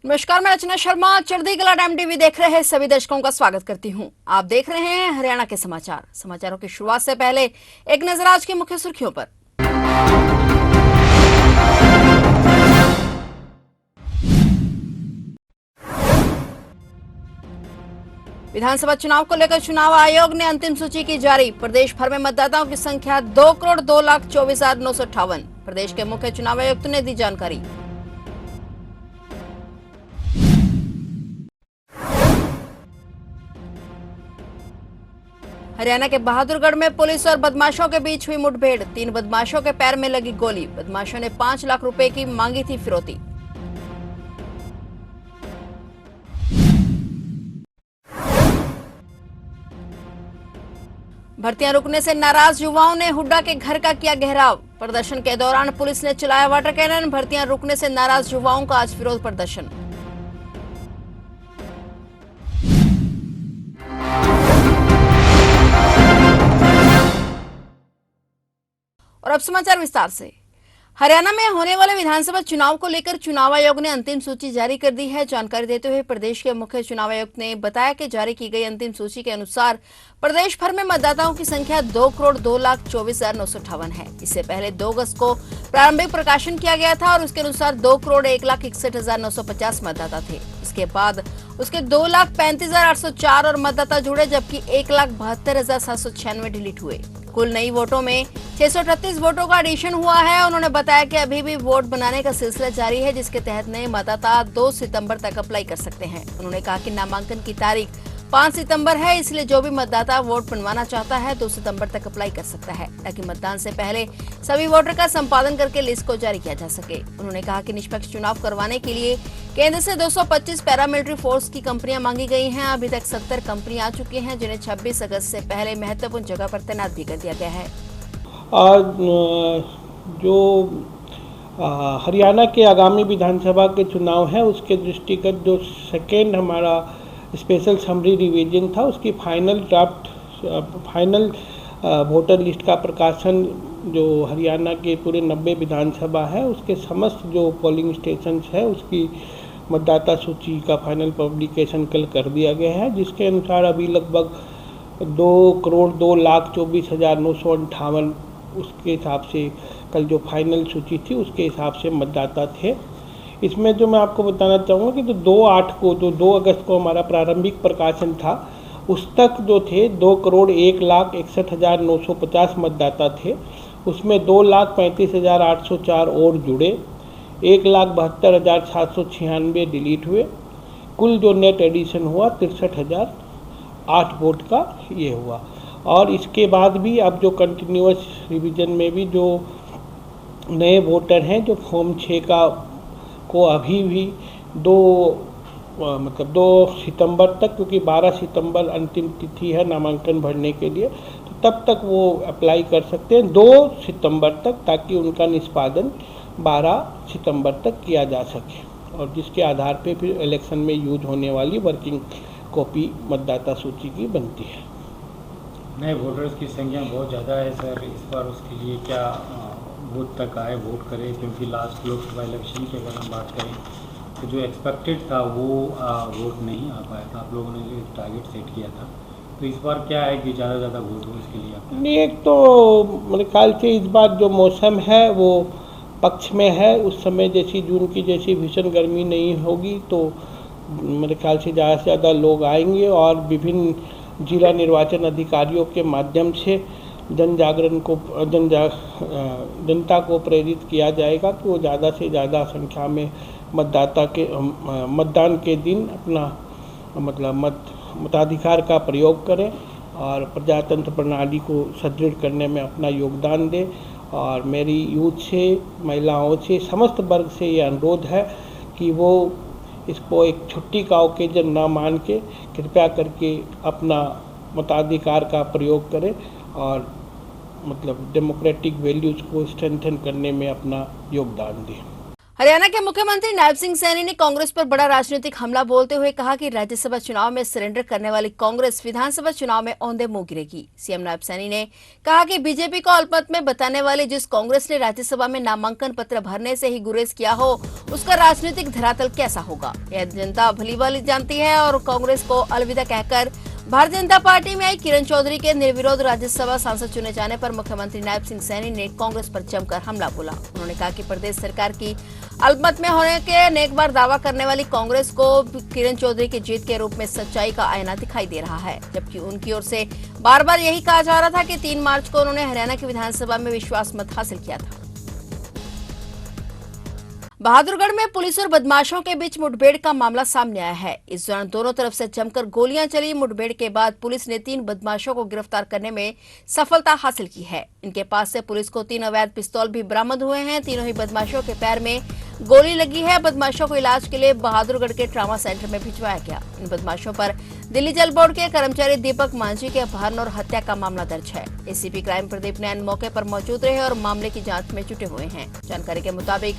नमस्कार, मैं रचना शर्मा। चढ़ती कला टाइम टीवी देख रहे सभी दर्शकों का स्वागत करती हूं। आप देख रहे हैं हरियाणा के समाचारों की शुरुआत से पहले एक नजर आज की मुख्य सुर्खियों पर। विधानसभा चुनाव को लेकर चुनाव आयोग ने अंतिम सूची की जारी। प्रदेश भर में मतदाताओं की संख्या 2,02,24,958। प्रदेश के मुख्य चुनाव आयुक्त ने दी जानकारी। हरियाणा के बहादुरगढ़ में पुलिस और बदमाशों के बीच हुई मुठभेड़। 3 बदमाशों के पैर में लगी गोली। बदमाशों ने 5 लाख रुपए की मांगी थी फिरौती। भर्तियां रुकने से नाराज युवाओं ने हुड्डा के घर का किया घेराव। प्रदर्शन के दौरान पुलिस ने चलाया वाटर कैनन। भर्तियां रुकने से नाराज युवाओं का आज विरोध प्रदर्शन। और अब समाचार विस्तार से। हरियाणा में होने वाले विधानसभा चुनाव को लेकर चुनाव आयोग ने अंतिम सूची जारी कर दी है। जानकारी देते हुए प्रदेश के मुख्य चुनाव आयुक्त ने बताया कि जारी की गई अंतिम सूची के अनुसार प्रदेश भर में मतदाताओं की संख्या 2,02,24,958 है। इससे पहले 2 अगस्त को प्रारंभिक प्रकाशन किया गया था और उसके अनुसार 2,01,61,950 मतदाता थे। इसके बाद उसके 2,35,804 और मतदाता जुड़े, जबकि 1,72,796 डिलीट हुए। कुल नई वोटों में 638 वोटों का एडिशन हुआ है। उन्होंने बताया कि अभी भी वोट बनाने का सिलसिला जारी है, जिसके तहत नए मतदाता 2 सितंबर तक अप्लाई कर सकते हैं। उन्होंने कहा कि नामांकन की तारीख 5 सितंबर है, इसलिए जो भी मतदाता वोट बनवाना चाहता है 2 सितंबर तक अप्लाई कर सकता है, ताकि मतदान से पहले सभी वोटर का संपादन करके लिस्ट को जारी किया जा सके। उन्होंने कहा कि निष्पक्ष चुनाव करवाने के लिए केंद्र से 225 पैरामिलिट्री फोर्स की कंपनियां मांगी गई हैं। अभी तक 70 कंपनियां आ चुकी हैं, जिन्हें 26 अगस्त से पहले महत्वपूर्ण जगह पर तैनात भी कर दिया गया है। जो हरियाणा के आगामी विधानसभा के चुनाव है, उसके दृष्टिगत जो सेकेंड हमारा स्पेशल समरी रिवीजन था, उसकी फाइनल वोटर लिस्ट का प्रकाशन जो हरियाणा के पूरे 90 विधानसभा है, उसके समस्त जो पोलिंग स्टेशंस है, उसकी मतदाता सूची का फाइनल पब्लिकेशन कल कर दिया गया है, जिसके अनुसार अभी लगभग 2,02,24,958 उसके हिसाब से कल जो फाइनल सूची थी उसके हिसाब से मतदाता थे। इसमें जो मैं आपको बताना चाहूँगा कि जो 2 अगस्त को हमारा प्रारंभिक प्रकाशन था, उस तक जो थे 2,01,61,950 मतदाता थे। उसमें 2,35,804 और जुड़े, 1,72,796 डिलीट हुए। कुल जो नेट एडिशन हुआ 63,008 वोट का ये हुआ। और इसके बाद भी अब जो कंटिन्यूअस रिवीजन में भी जो नए वोटर हैं, जो फॉर्म 6 को अभी भी 2 सितंबर तक, क्योंकि 12 सितंबर अंतिम तिथि है नामांकन भरने के लिए, तो तब तक वो अप्लाई कर सकते हैं 2 सितंबर तक, ताकि उनका निष्पादन 12 सितंबर तक किया जा सके, और जिसके आधार पे फिर इलेक्शन में यूज होने वाली वर्किंग कॉपी मतदाता सूची की बनती है। नए वोटर्स की संख्या बहुत ज़्यादा है सर, इस बार उसके लिए क्या बूथ तक आए वोट करें, क्योंकि लास्ट लोकसभा इलेक्शन की अगर हम बात करें तो जो एक्सपेक्टेड था वो वोट नहीं आ पाया था। आप लोगों ने जो टारगेट सेट किया था, तो इस बार क्या है कि ज़्यादा वोट हो इसके लिए नहीं, एक तो मेरे ख्याल से इस बार जो मौसम है वो पक्ष में है। उस समय जैसी जून की जैसी भीषण गर्मी नहीं होगी, तो मेरे ख्याल से ज़्यादा से ज़्यादा लोग आएंगे, और विभिन्न जिला निर्वाचन अधिकारियों के माध्यम से जनता को प्रेरित किया जाएगा कि वो ज़्यादा से ज़्यादा संख्या में मतदान के दिन अपना मताधिकार का प्रयोग करें और प्रजातंत्र प्रणाली को सुदृढ़ करने में अपना योगदान दें। और मेरी यूथ से, महिलाओं से, समस्त वर्ग से ये अनुरोध है कि वो इसको एक छुट्टी का ओकेजन ना मान के कृपया करके अपना मताधिकार का प्रयोग करें और डेमोक्रेटिक वैल्यूज़ को स्ट्रेंथन करने में अपना योगदान दें। हरियाणा के मुख्यमंत्री नायब सिंह सैनी ने कांग्रेस पर बड़ा राजनीतिक हमला बोलते हुए कहा कि राज्यसभा चुनाव में सरेंडर करने वाली कांग्रेस विधानसभा चुनाव में औंधे मुंह गिरेगी। सीएम नायब सैनी ने कहा कि बीजेपी को अल्पमत में बताने वाली जिस कांग्रेस ने राज्यसभा में नामांकन पत्र भरने से ही गुरेज किया हो, उसका राजनीतिक धरातल कैसा होगा, यह जनता भलीभांति जानती है। और कांग्रेस को अलविदा कहकर भारतीय जनता पार्टी में आई किरण चौधरी के निर्विरोध राज्यसभा सांसद चुने जाने पर मुख्यमंत्री नायब सिंह सैनी ने कांग्रेस पर जमकर हमला बोला। उन्होंने कहा कि प्रदेश सरकार की अल्पमत में होने के अनेक बार दावा करने वाली कांग्रेस को किरण चौधरी की जीत के रूप में सच्चाई का आईना दिखाई दे रहा है, जबकि उनकी ओर से बार बार यही कहा जा रहा था कि 3 मार्च को उन्होंने हरियाणा की विधानसभा में विश्वास मत हासिल किया था। बहादुरगढ़ में पुलिस और बदमाशों के बीच मुठभेड़ का मामला सामने आया है। इस दौरान दोनों तरफ से जमकर गोलियां चली। मुठभेड़ के बाद पुलिस ने 3 बदमाशों को गिरफ्तार करने में सफलता हासिल की है। इनके पास से पुलिस को 3 अवैध पिस्तौल भी बरामद हुए हैं। तीनों ही बदमाशों के पैर में गोली लगी है। बदमाशों को इलाज के लिए बहादुरगढ़ के ट्रामा सेंटर में भिजवाया गया। इन बदमाशों पर दिल्ली जल बोर्ड के कर्मचारी दीपक मांझी के अपहरण और हत्या का मामला दर्ज है। एसीपी क्राइम प्रदीप नैन मौके पर मौजूद रहे और मामले की जांच में जुटे हुए हैं। जानकारी के मुताबिक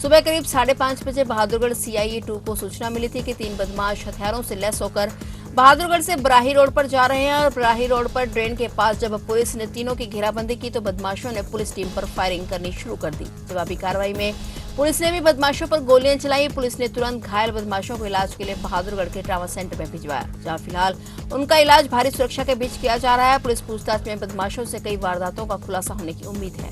सुबह करीब 5:30 बजे बहादुरगढ़ CIE 2 को सूचना मिली थी कि 3 बदमाश हथियारों से लैस होकर बहादुरगढ़ से बराही रोड पर जा रहे हैं। और बराही रोड पर ड्रेन के पास जब पुलिस ने तीनों की घेराबंदी की तो बदमाशों ने पुलिस टीम पर फायरिंग करनी शुरू कर दी। जवाबी कार्रवाई में पुलिस ने भी बदमाशों पर गोलियां चलाई। पुलिस ने तुरंत घायल बदमाशों को इलाज के लिए बहादुरगढ़ के ट्रामा सेंटर में भिजवाया, जहां फिलहाल उनका इलाज भारी सुरक्षा के बीच किया जा रहा है। पुलिस पूछताछ में बदमाशों से कई वारदातों का खुलासा होने की उम्मीद है।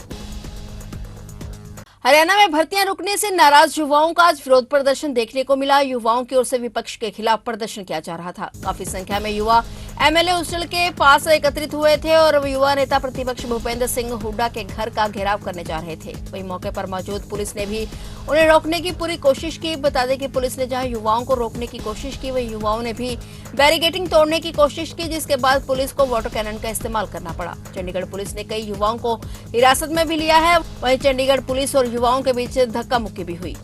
हरियाणा में भर्तियां रुकने से नाराज युवाओं का आज विरोध प्रदर्शन देखने को मिला। युवाओं की ओर से विपक्ष के खिलाफ प्रदर्शन किया जा रहा था। काफी संख्या में युवा MLA हॉस्टल के पास एकत्रित हुए थे और युवा नेता प्रतिपक्ष भूपेंद्र सिंह हुड्डा के घर का घेराव करने जा रहे थे। वहीं मौके पर मौजूद पुलिस ने भी उन्हें रोकने की पूरी कोशिश की। बता दें कि पुलिस ने जहां युवाओं को रोकने की कोशिश की, वहीं युवाओं ने भी बैरिकेडिंग तोड़ने की कोशिश की, जिसके बाद पुलिस को वाटर कैनन का इस्तेमाल करना पड़ा। चंडीगढ़ पुलिस ने कई युवाओं को हिरासत में भी लिया है। वहीं चंडीगढ़ पुलिस और युवाओं के बीच धक्का मुक्की भी हुई।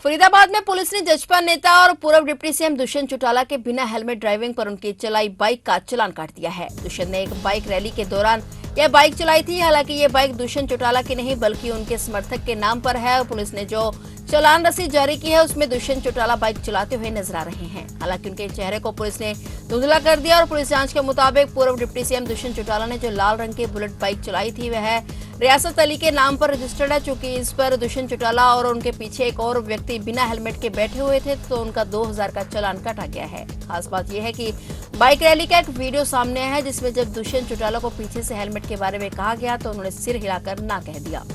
फरीदाबाद में पुलिस ने जजपा नेता और पूर्व डिप्टी सीएम दुष्यंत चौटाला के बिना हेलमेट ड्राइविंग पर उनकी चलाई बाइक का चालान काट दिया है। दुष्यंत ने एक बाइक रैली के दौरान यह बाइक चलाई थी। हालांकि ये बाइक दुष्यंत चौटाला की नहीं बल्कि उनके समर्थक के नाम पर है। पुलिस ने जो चालान रसीद जारी की है उसमें दुष्यंत चौटाला बाइक चलाते हुए नजर आ रहे हैं। हालांकि उनके चेहरे को पुलिस ने धुंधला कर दिया और पुलिस जांच के मुताबिक पूर्व डिप्टी सीएम दुष्यंत चौटाला ने जो लाल रंग की बुलेट बाइक चलाई थी वह रियासत अली के नाम पर रजिस्टर्ड है। चूंकि इस पर दुष्यंत चौटाला और उनके पीछे एक और व्यक्ति बिना हेलमेट के बैठे हुए थे तो उनका 2000 का चालान काटा गया है। खास बात यह है कि बाइक रैली का एक वीडियो सामने आया है जिसमें जब दुष्यंत चौटाला को पीछे से हेलमेट के बारे में कहा गया तो उन्होंने सिर हिलाकर ना कह दिया।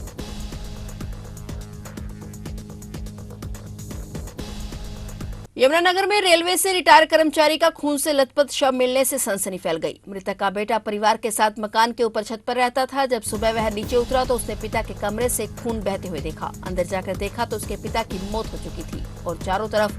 यमुनानगर में रेलवे से रिटायर कर्मचारी का खून से लथपथ शव मिलने से सनसनी फैल गई। मृतक का बेटा परिवार के साथ मकान के ऊपर छत पर रहता था। जब सुबह वह नीचे उतरा तो उसने पिता के कमरे से खून बहते हुए देखा। अंदर जाकर देखा तो उसके पिता की मौत हो चुकी थी और चारों तरफ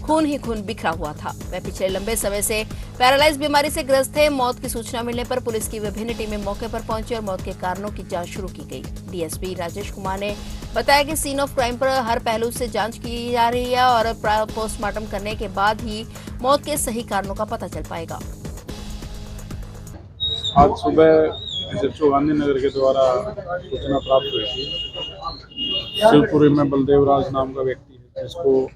खून ही खून बिखरा हुआ था। वह पिछले लंबे समय से पैरालाइज बीमारी से ग्रस्त थे। मौत की सूचना मिलने पर पुलिस की विभिन्न टीमें मौके पर पहुंची और मौत के कारणों की जांच शुरू की गई। डीएसपी राजेश कुमार ने बताया कि सीन ऑफ क्राइम पर हर पहलू से जांच की जा रही है और पोस्टमार्टम करने के बाद ही मौत के सही कारणों का पता चल पाएगा। आज सुबह SHO गांधीनगर के द्वारा सूचना प्राप्त हुई थी। शिवपुरी में बलदेव राज नाम का व्यक्ति है जिसको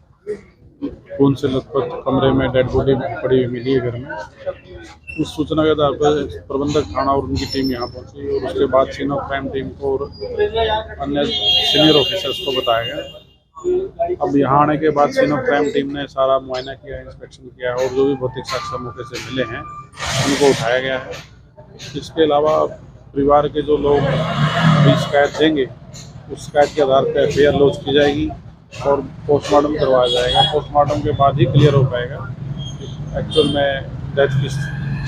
खून से लथपथ कमरे में डेड बॉडी पड़ी हुई मिली है घर में। उस सूचना के आधार पर प्रबंधक थाना और उनकी टीम यहाँ पहुंची और उसके बाद सीन ऑफ क्राइम टीम को और अन्य सीनियर ऑफिसर्स को बताया गया। अब यहाँ आने के बाद सीन ऑफ क्राइम टीम ने सारा मुआयना किया, इंस्पेक्शन किया और जो भी भौतिक साक्ष्य मौके से मिले हैं उनको उठाया गया है। इसके अलावा परिवार के जो लोग भी शिकायत देंगे उस शिकायत के आधार पर FIR लॉन्च की जाएगी और पोस्टमार्टम करवाया जाएगा। पोस्टमार्टम के बाद ही क्लियर हो पाएगा एक्चुअल में डेथ किस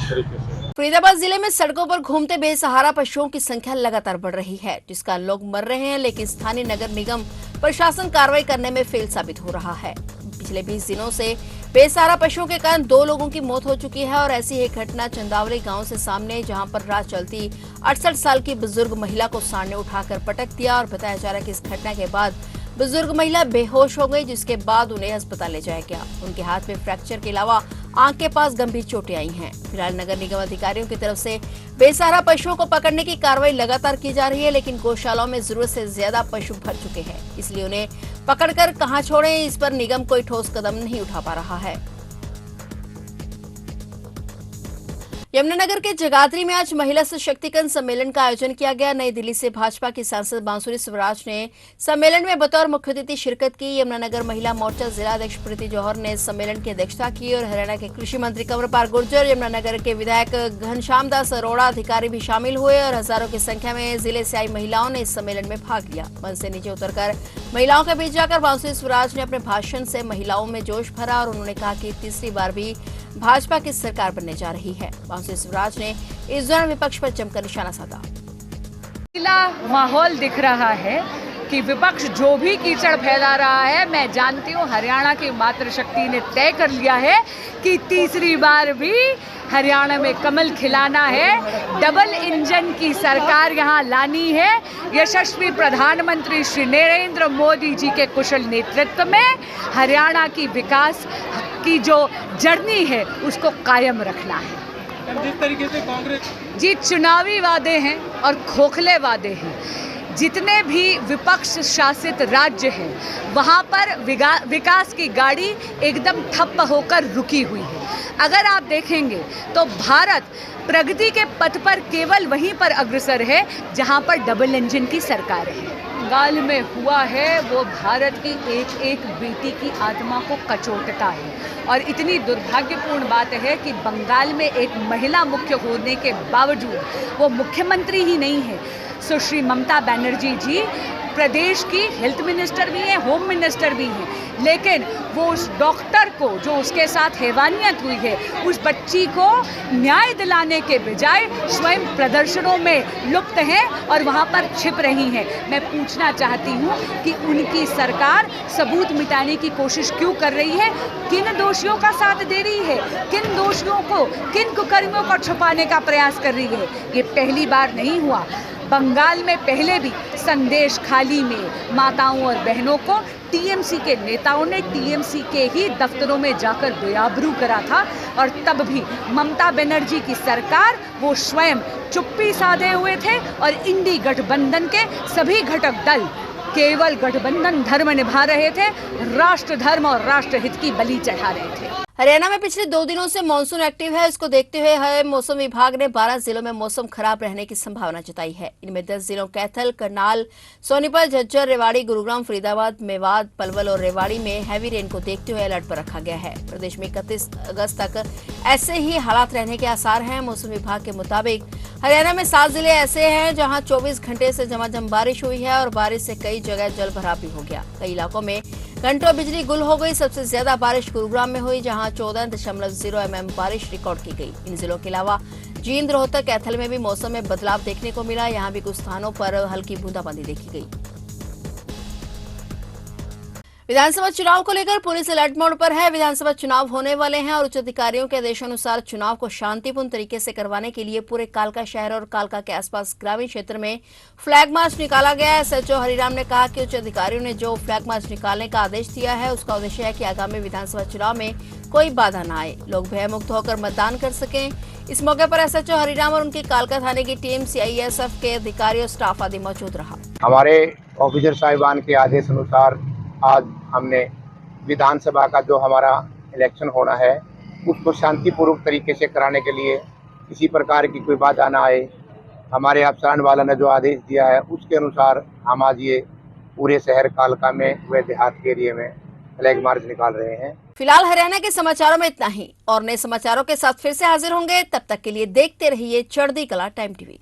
तरीके से। फरीदाबाद जिले में सड़कों पर घूमते बेसहारा पशुओं की संख्या लगातार बढ़ रही है, जिसका लोग मर रहे हैं, लेकिन स्थानीय नगर निगम प्रशासन कार्रवाई करने में फेल साबित हो रहा है। पिछले 20 दिनों से बेसहारा पशुओं के कारण 2 लोगों की मौत हो चुकी है और ऐसी एक घटना चंदावली गांव से सामने, जहां पर राह चलती 68 साल की बुजुर्ग महिला को सांड ने उठाकर पटक दिया और बताया जा रहा है कि इस घटना के बाद बुजुर्ग महिला बेहोश हो गई, जिसके बाद उन्हें अस्पताल ले जाया गया। उनके हाथ में फ्रैक्चर के अलावा आंख के पास गंभीर चोटें आई हैं। फिलहाल नगर निगम अधिकारियों की तरफ से बेसहारा पशुओं को पकड़ने की कार्रवाई लगातार की जा रही है, लेकिन गौशालाओं में जरूरत से ज्यादा पशु भर चुके हैं, इसलिए उन्हें पकड़कर कहां छोड़ें, इस पर निगम कोई ठोस कदम नहीं उठा पा रहा है। यमुनानगर के जगाधरी में आज महिला सशक्तिकरण सम्मेलन का आयोजन किया गया। नई दिल्ली से भाजपा की सांसद बांसुरी स्वराज ने सम्मेलन में बतौर मुख्य अतिथि शिरकत की। यमुनानगर महिला मोर्चा जिला अध्यक्ष प्रीति जौहर ने सम्मेलन की अध्यक्षता की और हरियाणा के कृषि मंत्री कंवरपाल गुर्जर, यमुनानगर के विधायक घनश्याम दास अरोड़ा अधिकारी भी शामिल हुए और हजारों की संख्या में जिले से आई महिलाओं ने इस सम्मेलन में भाग लिया। मंच से नीचे उतरकर महिलाओं के बीच जाकर बांसुरी स्वराज ने अपने भाषण से महिलाओं में जोश भरा और उन्होंने कहा कि तीसरी बार भी भाजपा की सरकार बनने जा रही है। बांसुरी स्वराज ने इस दौरान विपक्ष पर जमकर निशाना साधा। माहौल दिख रहा है कि विपक्ष जो भी कीचड़ फैला रहा है, मैं जानती हूँ हरियाणा की मातृशक्ति ने तय कर लिया है कि तीसरी बार भी हरियाणा में कमल खिलाना है, डबल इंजन की सरकार यहाँ लानी है। यशस्वी प्रधानमंत्री श्री नरेंद्र मोदी जी के कुशल नेतृत्व में हरियाणा की विकास की जो जर्नी है उसको कायम रखना है। जिस तरीके से कांग्रेस जी चुनावी वादे हैं और खोखले वादे हैं। जितने भी विपक्ष शासित राज्य हैं वहाँ पर विकास की गाड़ी एकदम ठप्प होकर रुकी हुई है। अगर आप देखेंगे तो भारत प्रगति के पथ पर केवल वहीं पर अग्रसर है जहाँ पर डबल इंजन की सरकार है। बंगाल में हुआ है वो भारत की एक एक बेटी की आत्मा को कचोटता है और इतनी दुर्भाग्यपूर्ण बात है कि बंगाल में एक महिला मुख्य होने के बावजूद वो मुख्यमंत्री ही नहीं है। सुश्री ममता बनर्जी जी प्रदेश की हेल्थ मिनिस्टर भी हैं, होम मिनिस्टर भी हैं, लेकिन वो उस डॉक्टर को जो उसके साथ हैवानियत हुई है, उस बच्ची को न्याय दिलाने के बजाय स्वयं प्रदर्शनों में लुप्त हैं और वहाँ पर छिप रही हैं। मैं पूछना चाहती हूँ कि उनकी सरकार सबूत मिटाने की कोशिश क्यों कर रही है? किन दोषियों का साथ दे रही है? किन दोषियों को, किन कुकर्मियों को छुपाने का प्रयास कर रही है? ये पहली बार नहीं हुआ। बंगाल में पहले भी संदेश खाली में माताओं और बहनों को टीएमसी के नेताओं ने टीएमसी के ही दफ्तरों में जाकर बेआबरू करा था और तब भी ममता बनर्जी की सरकार वो स्वयं चुप्पी साधे हुए थे और इंडी गठबंधन के सभी घटक दल केवल गठबंधन धर्म निभा रहे थे, राष्ट्र धर्म और राष्ट्र हित की बलि चढ़ा रहे थे। हरियाणा में पिछले 2 दिनों से मानसून एक्टिव है। इसको देखते हुए मौसम विभाग ने 12 जिलों में मौसम खराब रहने की संभावना जताई है। इनमें 10 जिलों कैथल, करनाल, सोनीपत, झज्जर, रेवाड़ी, गुरुग्राम, फरीदाबाद, मेवात, पलवल और रेवाड़ी में हैवी रेन को देखते हुए अलर्ट पर रखा गया है। प्रदेश में 31 अगस्त तक ऐसे ही हालात रहने के आसार हैं। मौसम विभाग के मुताबिक हरियाणा में 7 जिले ऐसे हैं जहां 24 घंटे से झमाझम बारिश हुई है और बारिश से कई जगह जल भराव भी हो गया। कई इलाकों में घंटों बिजली गुल हो गई। सबसे ज्यादा बारिश गुरुग्राम में हुई जहां 14.0 mm बारिश रिकॉर्ड की गई। इन जिलों के अलावा जींद, रोहतक, कैथल में भी मौसम में बदलाव देखने को मिला। यहां भी कुछ स्थानों पर हल्की बूंदाबांदी देखी गई। विधानसभा चुनाव को लेकर पुलिस अलर्ट मोड पर है। विधानसभा चुनाव होने वाले हैं और उच्च अधिकारियों के आदेशानुसार चुनाव को शांतिपूर्ण तरीके से करवाने के लिए पूरे कालका शहर और कालका के आसपास ग्रामीण क्षेत्र में फ्लैग मार्च निकाला गया है। एसएचओ हरिराम ने कहा कि उच्च अधिकारियों ने जो फ्लैग मार्च निकालने का आदेश दिया है उसका उद्देश्य है कि आगामी विधानसभा चुनाव में कोई बाधा न आए, लोग भयमुक्त होकर मतदान कर सकें। इस मौके पर एसएचओ हरिराम और उनकी कालका थाने की टीम, सीआईएसएफ के अधिकारी और स्टाफ आदि मौजूद रहा। हमारे ऑफिसर साहिबान के आदेश अनुसार आज हमने विधानसभा का जो हमारा इलेक्शन होना है उसको शांतिपूर्वक तरीके से कराने के लिए किसी प्रकार की कोई बाधा ना आए, हमारे अफसरान वाला ने जो आदेश दिया है उसके अनुसार हम आज ये पूरे शहर कालका में व देहात के एरिए में फ्लैग मार्च निकाल रहे हैं। फिलहाल हरियाणा के समाचारों में इतना ही और नए समाचारों के साथ फिर से हाजिर होंगे। तब तक के लिए देखते रहिए चढ़ती कला टाइम टीवी।